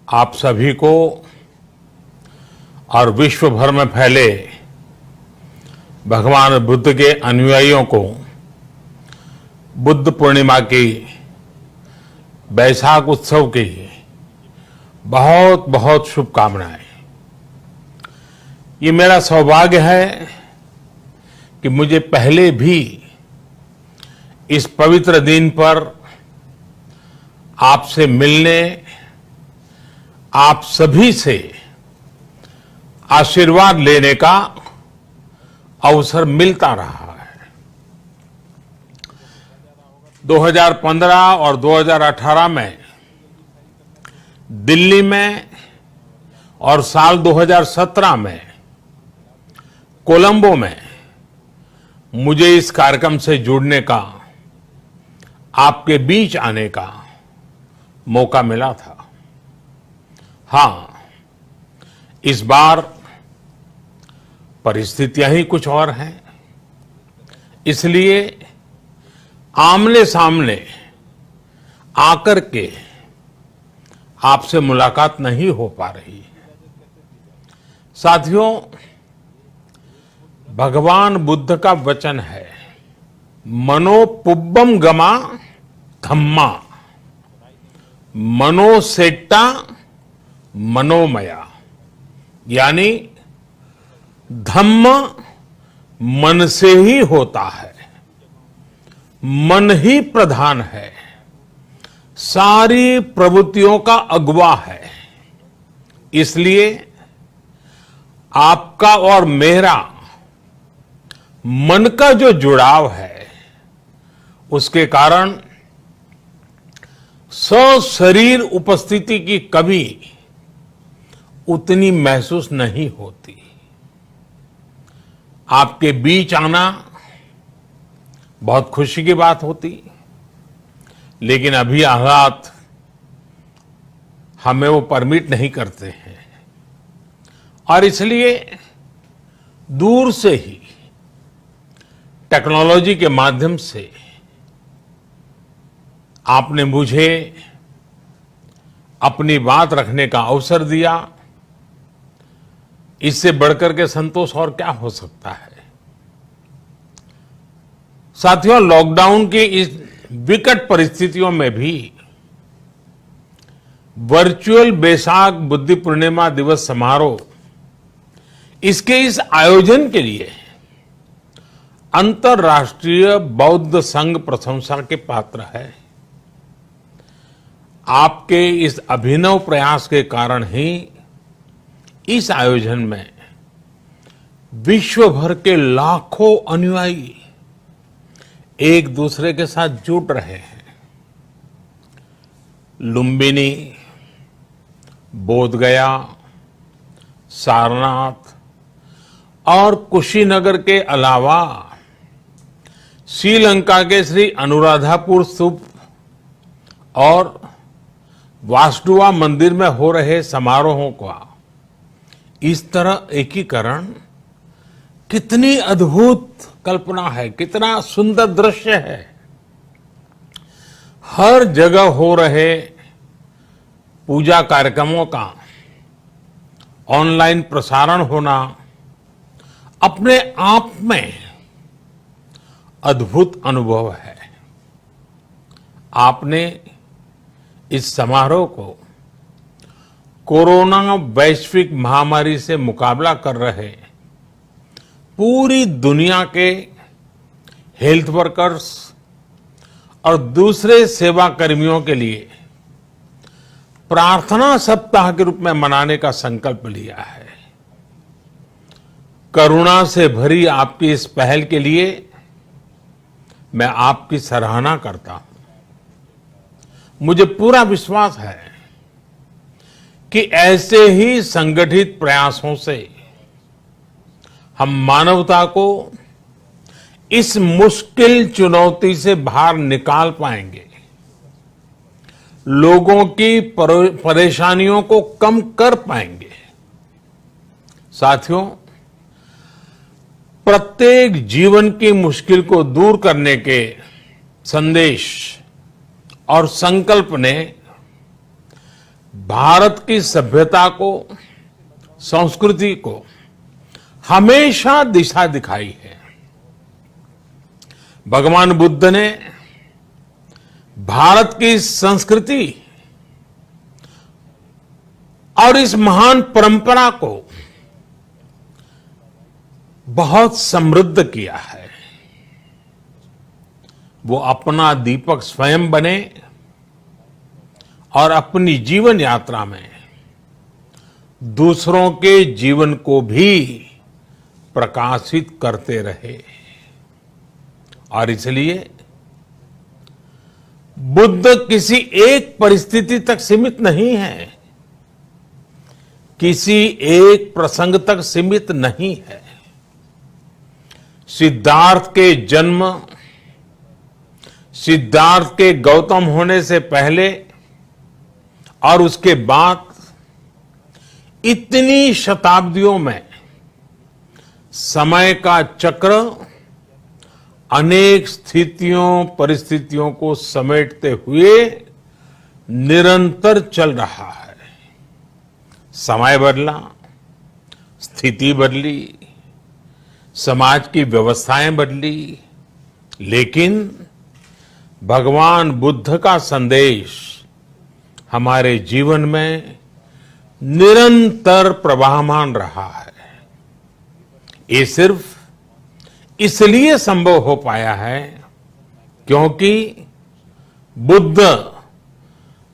आप सभी को और विश्व भर में फैले भगवान बुद्ध के अनुयायियों को बुद्ध पूर्णिमा की बैसाख उत्सव की बहुत बहुत शुभकामनाएं। ये मेरा सौभाग्य है कि मुझे पहले भी इस पवित्र दिन पर आपसे मिलने, आप सभी से आशीर्वाद लेने का अवसर मिलता रहा है। 2015 और 2018 में दिल्ली में और साल 2017 में कोलंबो में मुझे इस कार्यक्रम से जुड़ने का, आपके बीच आने का मौका मिला था। हां, इस बार परिस्थितियां ही कुछ और हैं, इसलिए आमने सामने आकर के आपसे मुलाकात नहीं हो पा रही है। साथियों, भगवान बुद्ध का वचन है, मनो पुब्बम गमा धम्मा, मनोसेट्टा मनोमया, यानी धम्म मन से ही होता है, मन ही प्रधान है, सारी प्रवृत्तियों का अगुवा है। इसलिए आपका और मेरा मन का जो जुड़ाव है, उसके कारण सशरीर उपस्थिति की कभी उतनी महसूस नहीं होती। आपके बीच आना बहुत खुशी की बात होती, लेकिन अभी हालात हमें वो परमिट नहीं करते हैं और इसलिए दूर से ही टेक्नोलॉजी के माध्यम से आपने मुझे अपनी बात रखने का अवसर दिया। इससे बढ़कर के संतोष और क्या हो सकता है। साथियों, लॉकडाउन की इस विकट परिस्थितियों में भी वर्चुअल बैसाख बुद्ध पूर्णिमा दिवस समारोह, इसके इस आयोजन के लिए अंतर्राष्ट्रीय बौद्ध संघ प्रशंसा के पात्र है। आपके इस अभिनव प्रयास के कारण ही इस आयोजन में विश्व भर के लाखों अनुयायी एक दूसरे के साथ जुड़ रहे हैं। लुम्बिनी, बोधगया, सारनाथ और कुशीनगर के अलावा श्रीलंका के श्री अनुराधापुर स्तूप और वासुदेवा मंदिर में हो रहे समारोहों का इस तरह एकीकरण कितनी अद्भुत कल्पना है, कितना सुंदर दृश्य है। हर जगह हो रहे पूजा कार्यक्रमों का ऑनलाइन प्रसारण होना अपने आप में अद्भुत अनुभव है। आपने इस समारोह को कोरोना वैश्विक महामारी से मुकाबला कर रहे पूरी दुनिया के हेल्थ वर्कर्स और दूसरे सेवा कर्मियों के लिए प्रार्थना सप्ताह के रूप में मनाने का संकल्प लिया है। करुणा से भरी आपकी इस पहल के लिए मैं आपकी सराहना करता हूं। मुझे पूरा विश्वास है कि ऐसे ही संगठित प्रयासों से हम मानवता को इस मुश्किल चुनौती से बाहर निकाल पाएंगे, लोगों की परेशानियों को कम कर पाएंगे। साथियों, प्रत्येक जीवन की मुश्किल को दूर करने के संदेश और संकल्प ने भारत की सभ्यता को, संस्कृति को हमेशा दिशा दिखाई है। भगवान बुद्ध ने भारत की संस्कृति और इस महान परंपरा को बहुत समृद्ध किया है। वो अपना दीपक स्वयं बने और अपनी जीवन यात्रा में दूसरों के जीवन को भी प्रकाशित करते रहे। और इसलिए बुद्ध किसी एक परिस्थिति तक सीमित नहीं है, किसी एक प्रसंग तक सीमित नहीं है। सिद्धार्थ के जन्म, सिद्धार्थ के गौतम होने से पहले और उसके बाद इतनी शताब्दियों में समय का चक्र अनेक स्थितियों, परिस्थितियों को समेटते हुए निरंतर चल रहा है। समय बदला, स्थिति बदली, समाज की व्यवस्थाएं बदली, लेकिन भगवान बुद्ध का संदेश हमारे जीवन में निरंतर प्रवाहमान रहा है। ये सिर्फ इसलिए संभव हो पाया है क्योंकि बुद्ध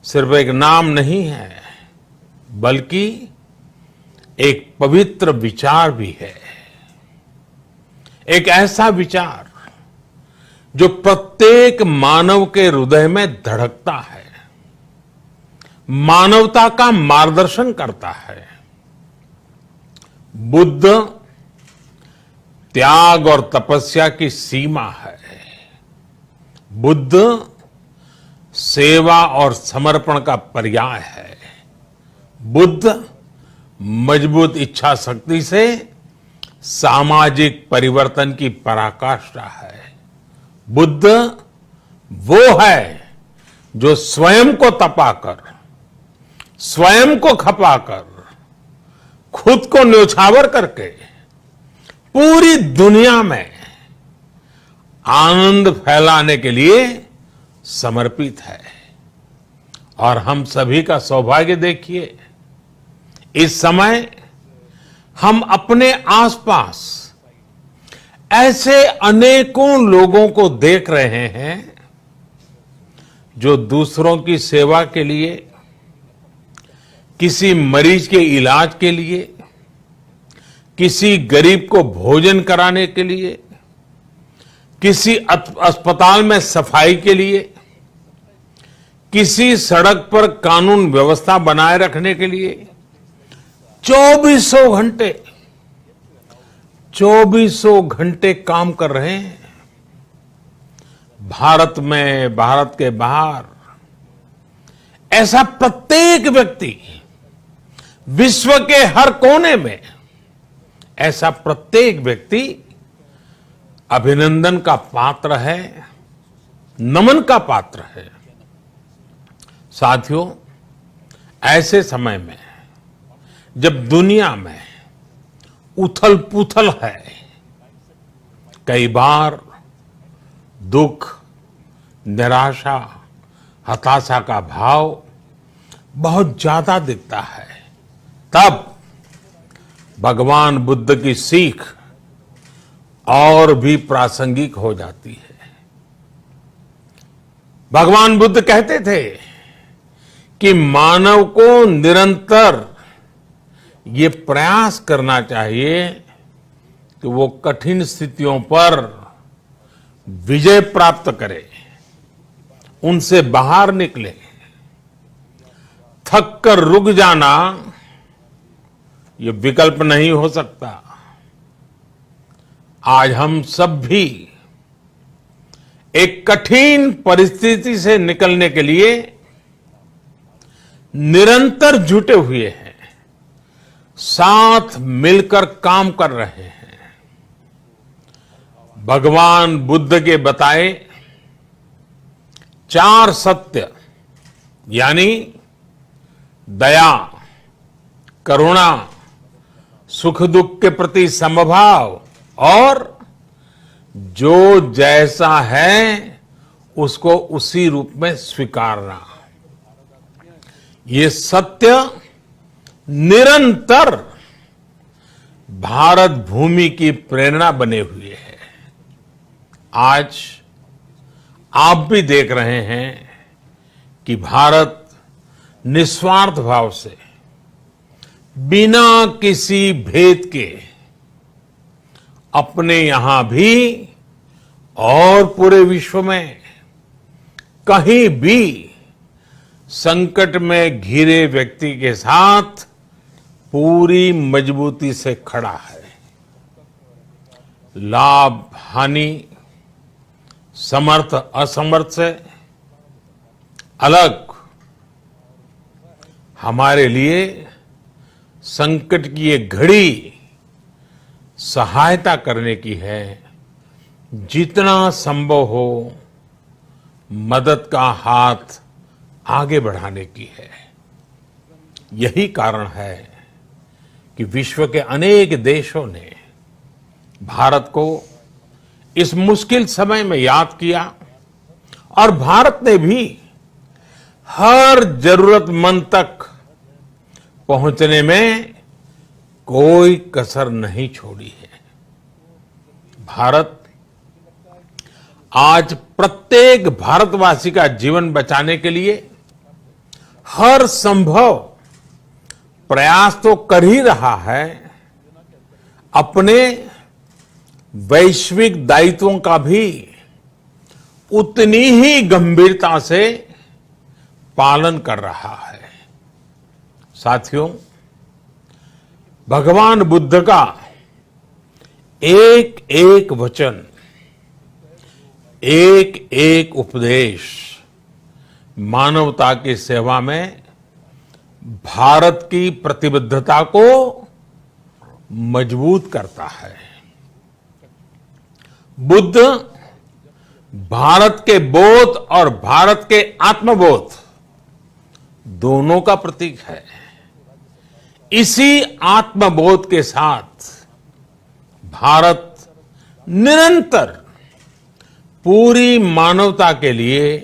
सिर्फ एक नाम नहीं है, बल्कि एक पवित्र विचार भी है। एक ऐसा विचार जो प्रत्येक मानव के हृदय में धड़कता है, मानवता का मार्गदर्शन करता है। बुद्ध त्याग और तपस्या की सीमा है। बुद्ध सेवा और समर्पण का पर्याय है। बुद्ध मजबूत इच्छा शक्ति से सामाजिक परिवर्तन की पराकाष्ठा है। बुद्ध वो है जो स्वयं को तपाकर, स्वयं को खपाकर, खुद को न्योछावर करके पूरी दुनिया में आनंद फैलाने के लिए समर्पित है। और हम सभी का सौभाग्य देखिए, इस समय हम अपने आसपास ऐसे अनेकों लोगों को देख रहे हैं जो दूसरों की सेवा के लिए, किसी मरीज के इलाज के लिए, किसी गरीब को भोजन कराने के लिए, किसी अस्पताल में सफाई के लिए, किसी सड़क पर कानून व्यवस्था बनाए रखने के लिए 24 घंटे काम कर रहे हैं। भारत में, भारत के बाहर ऐसा प्रत्येक व्यक्ति, विश्व के हर कोने में ऐसा प्रत्येक व्यक्ति अभिनंदन का पात्र है, नमन का पात्र है। साथियों, ऐसे समय में जब दुनिया में उथल पुथल है, कई बार दुख, निराशा, हताशा का भाव बहुत ज्यादा दिखता है, तब भगवान बुद्ध की सीख और भी प्रासंगिक हो जाती है। भगवान बुद्ध कहते थे कि मानव को निरंतर ये प्रयास करना चाहिए कि वो कठिन स्थितियों पर विजय प्राप्त करे, उनसे बाहर निकले। थक कर रुक जाना ये विकल्प नहीं हो सकता। आज हम सब भी एक कठिन परिस्थिति से निकलने के लिए निरंतर जुटे हुए हैं, साथ मिलकर काम कर रहे हैं। भगवान बुद्ध के बताए 4 सत्य, यानी दया, करुणा, सुख दुख के प्रति समभाव और जो जैसा है उसको उसी रूप में स्वीकारना, ये सत्य निरंतर भारत भूमि की प्रेरणा बने हुए है। आज आप भी देख रहे हैं कि भारत निस्वार्थ भाव से बिना किसी भेद के अपने यहां भी और पूरे विश्व में कहीं भी संकट में घिरे व्यक्ति के साथ पूरी मजबूती से खड़ा है। लाभ हानि, समर्थ असमर्थ से अलग हमारे लिए संकट की ये घड़ी सहायता करने की है। जितना संभव हो मदद का हाथ आगे बढ़ाने की है। यही कारण है कि विश्व के अनेक देशों ने भारत को इस मुश्किल समय में याद किया और भारत ने भी हर जरूरतमंद तक पहुंचने में कोई कसर नहीं छोड़ी है। भारत आज प्रत्येक भारतवासी का जीवन बचाने के लिए हर संभव प्रयास तो कर ही रहा है, अपने वैश्विक दायित्वों का भी उतनी ही गंभीरता से पालन कर रहा है। साथियों, भगवान बुद्ध का एक एक वचन, एक एक उपदेश मानवता की सेवा में भारत की प्रतिबद्धता को मजबूत करता है। बुद्ध भारत के बोध और भारत के आत्मबोध दोनों का प्रतीक है। इसी आत्मबोध के साथ भारत निरंतर पूरी मानवता के लिए,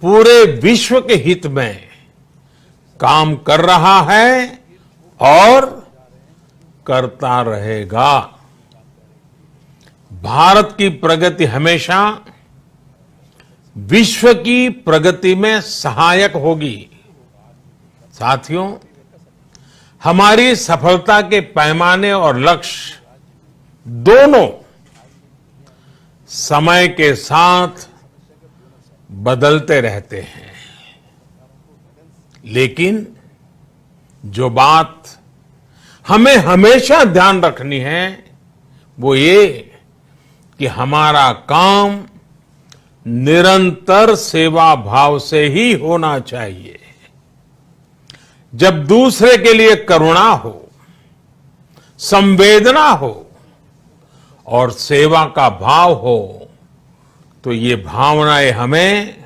पूरे विश्व के हित में काम कर रहा है और करता रहेगा। भारत की प्रगति हमेशा विश्व की प्रगति में सहायक होगी। साथियों, हमारी सफलता के पैमाने और लक्ष्य दोनों समय के साथ बदलते रहते हैं, लेकिन जो बात हमें हमेशा ध्यान रखनी है वो ये कि हमारा काम निरंतर सेवा भाव से ही होना चाहिए। जब दूसरे के लिए करुणा हो, संवेदना हो और सेवा का भाव हो तो ये भावनाएं हमें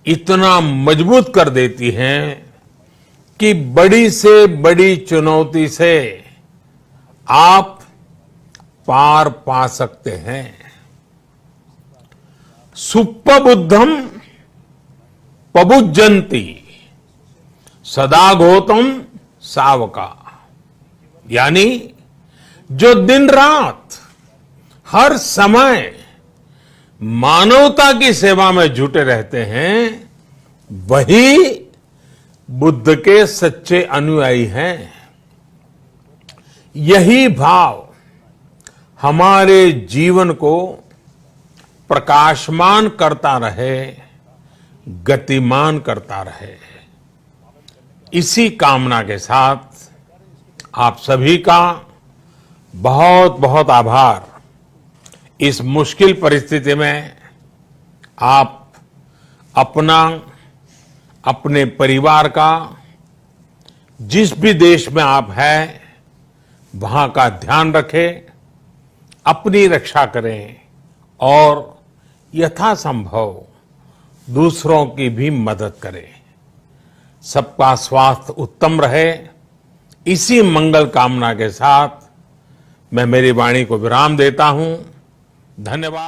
इतना मजबूत कर देती हैं कि बड़ी से बड़ी चुनौती से आप पार पा सकते हैं। सुप्पबुद्धम पबुज्जन्ति सदा गौतम सावका, यानी जो दिन रात हर समय मानवता की सेवा में जुटे रहते हैं वही बुद्ध के सच्चे अनुयायी हैं। यही भाव हमारे जीवन को प्रकाशमान करता रहे, गतिमान करता रहे। इसी कामना के साथ आप सभी का बहुत बहुत आभार। इस मुश्किल परिस्थिति में आप अपना, अपने परिवार का, जिस भी देश में आप हैं वहां का ध्यान रखें, अपनी रक्षा करें और यथासंभव दूसरों की भी मदद करें। सबका स्वास्थ्य उत्तम रहे, इसी मंगल कामना के साथ मैं मेरी वाणी को विराम देता हूं। धन्यवाद।